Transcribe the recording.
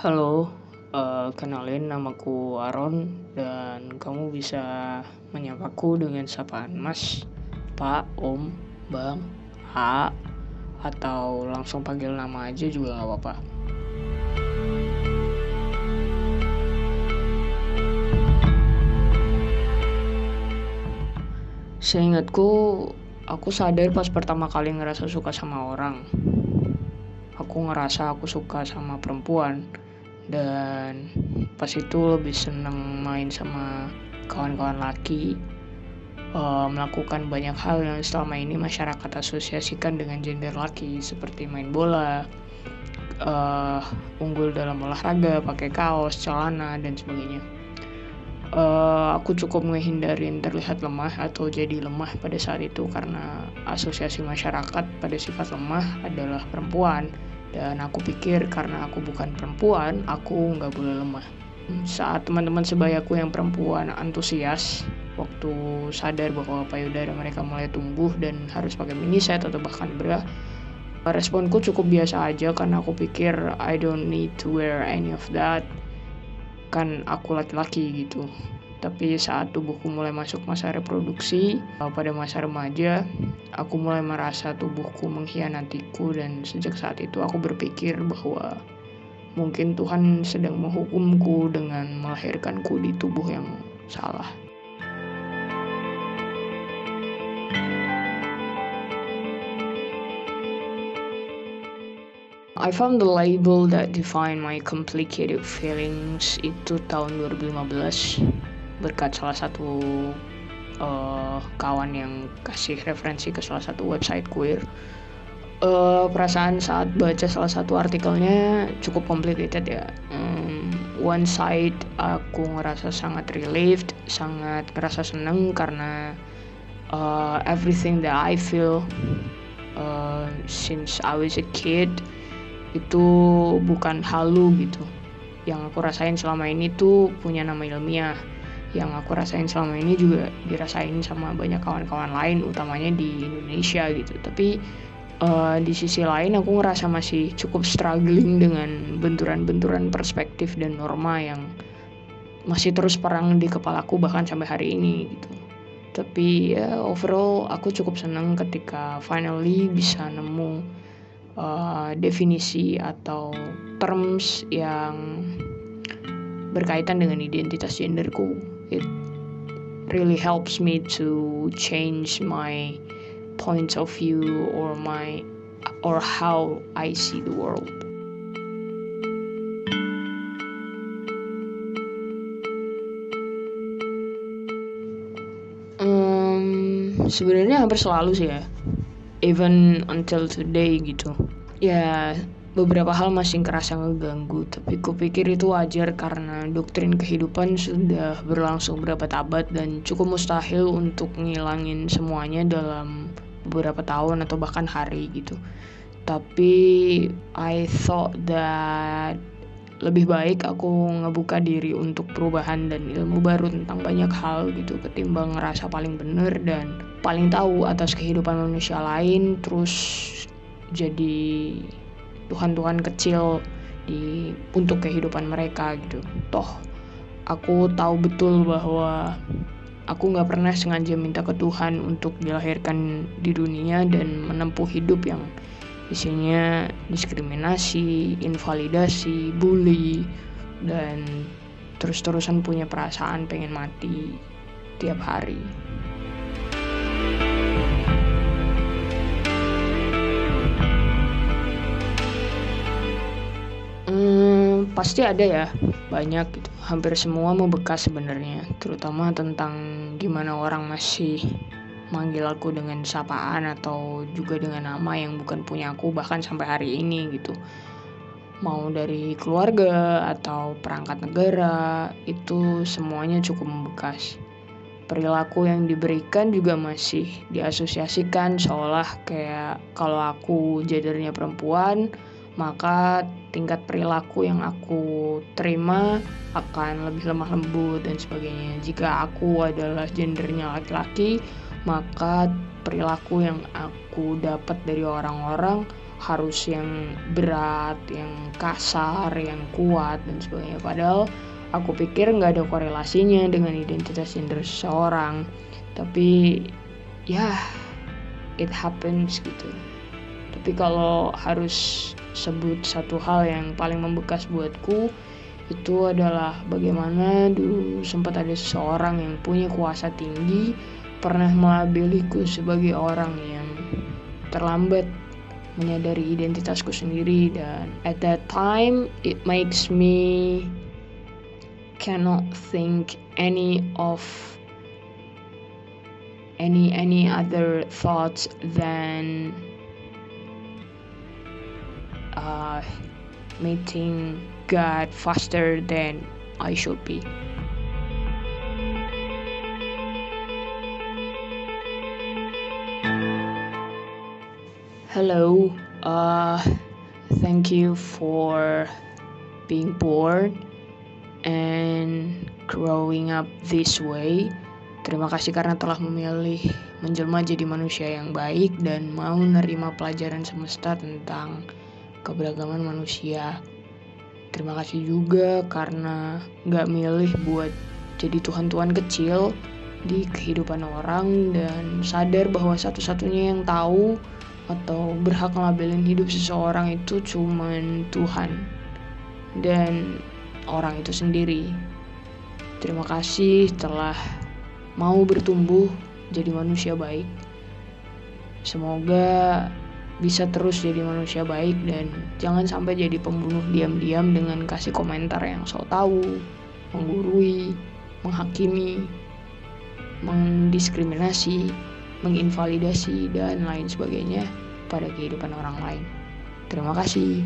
Halo, kenalin namaku Aaron dan kamu bisa menyapaku dengan sapaan Mas, Pak, Om, Bang, A, atau langsung panggil nama aja juga gak apa-apa. Seingatku, aku sadar pas pertama kali ngerasa suka sama orang. Aku ngerasa aku suka sama perempuan. Dan pas itu lebih seneng main sama kawan-kawan laki, melakukan banyak hal yang selama ini masyarakat asosiasikan dengan gender laki, seperti main bola, unggul dalam olahraga, pakai kaos, celana, dan sebagainya. Aku cukup menghindarin terlihat lemah atau jadi lemah pada saat itu karena asosiasi masyarakat pada sifat lemah adalah perempuan, dan aku pikir karena aku bukan perempuan, aku nggak boleh lemah. Saat teman-teman sebayaku yang perempuan antusias waktu sadar bahwa payudara mereka mulai tumbuh dan harus pakai mini set atau bahkan bra, responku cukup biasa aja karena aku pikir I don't need to wear any of that, kan aku laki-laki gitu. Tapi saat tubuhku mulai masuk masa reproduksi, pada masa remaja, aku mulai merasa tubuhku mengkhianatiku, dan sejak saat itu aku berpikir bahwa mungkin Tuhan sedang menghukumku dengan melahirkanku di tubuh yang salah. I found the label that defined my complicated feelings itu tahun 2015 berkat salah satu kawan yang kasih referensi ke salah satu website queer. Perasaan saat baca salah satu artikelnya cukup complicated ya. One side aku ngerasa sangat relieved, sangat ngerasa seneng karena everything that I feel since I was a kid itu bukan halu gitu. Yang aku rasain selama ini tuh punya nama ilmiah. Yang aku rasain selama ini juga dirasain sama banyak kawan-kawan lain, utamanya di Indonesia gitu. Tapi di sisi lain aku ngerasa masih cukup struggling dengan benturan-benturan perspektif dan norma yang masih terus perang di kepalaku bahkan sampai hari ini gitu. Tapi ya overall aku cukup senang ketika finally bisa nemu definisi atau terms yang berkaitan dengan identitas genderku. It really helps me to change my points of view or how I see the world. Sebenarnya hampir selalu sih ya, even until today gitu. Ya beberapa hal masih kerasa ngeganggu, tapi kupikir itu wajar karena doktrin kehidupan sudah berlangsung berabad-abad dan cukup mustahil untuk ngilangin semuanya dalam beberapa tahun atau bahkan hari gitu. Tapi I thought that lebih baik aku ngebuka diri untuk perubahan dan ilmu baru tentang banyak hal gitu, ketimbang ngerasa paling bener dan paling tahu atas kehidupan manusia lain terus jadi Tuhan-Tuhan kecil untuk kehidupan mereka gitu. Toh aku tahu betul bahwa aku gak pernah sengaja minta ke Tuhan untuk dilahirkan di dunia dan menempuh hidup yang isinya diskriminasi, invalidasi, bully, dan terus-terusan punya perasaan pengen mati tiap hari. Pasti ada ya, banyak gitu. Hampir semua membekas sebenarnya, terutama tentang gimana orang masih manggil aku dengan sapaan atau juga dengan nama yang bukan punya aku bahkan sampai hari ini gitu. Mau dari keluarga atau perangkat negara, itu semuanya cukup membekas. Perilaku yang diberikan juga masih diasosiasikan seolah kayak kalau aku gendernya perempuan, maka tingkat perilaku yang aku terima akan lebih lemah lembut dan sebagainya. Jika aku adalah gendernya laki-laki, maka perilaku yang aku dapat dari orang-orang harus yang berat, yang kasar, yang kuat dan sebagainya. Padahal aku pikir nggak ada korelasinya dengan identitas gender seseorang. Tapi ya, it happens gitu. Tapi kalau harus sebut satu hal yang paling membekas buatku, itu adalah bagaimana dulu sempat ada seseorang yang punya kuasa tinggi pernah melabeliku sebagai orang yang terlambat menyadari identitasku sendiri, dan at that time it makes me cannot think any other thoughts than meeting God faster than I should be. Hello, thank you for being born and growing up this way. Terima kasih karena telah memilih menjelma jadi manusia yang baik dan mau menerima pelajaran semesta tentang keberagaman manusia. Terima kasih juga karena gak milih buat jadi Tuhan-Tuhan kecil di kehidupan orang, dan sadar bahwa satu-satunya yang tahu atau berhak ngelabelin hidup seseorang itu cuman Tuhan dan orang itu sendiri. Terima kasih telah mau bertumbuh jadi manusia baik. Semoga bisa terus jadi manusia baik dan jangan sampai jadi pembunuh diam-diam dengan kasih komentar yang sok tahu, menggurui, menghakimi, mendiskriminasi, menginvalidasi, dan lain sebagainya pada kehidupan orang lain. Terima kasih.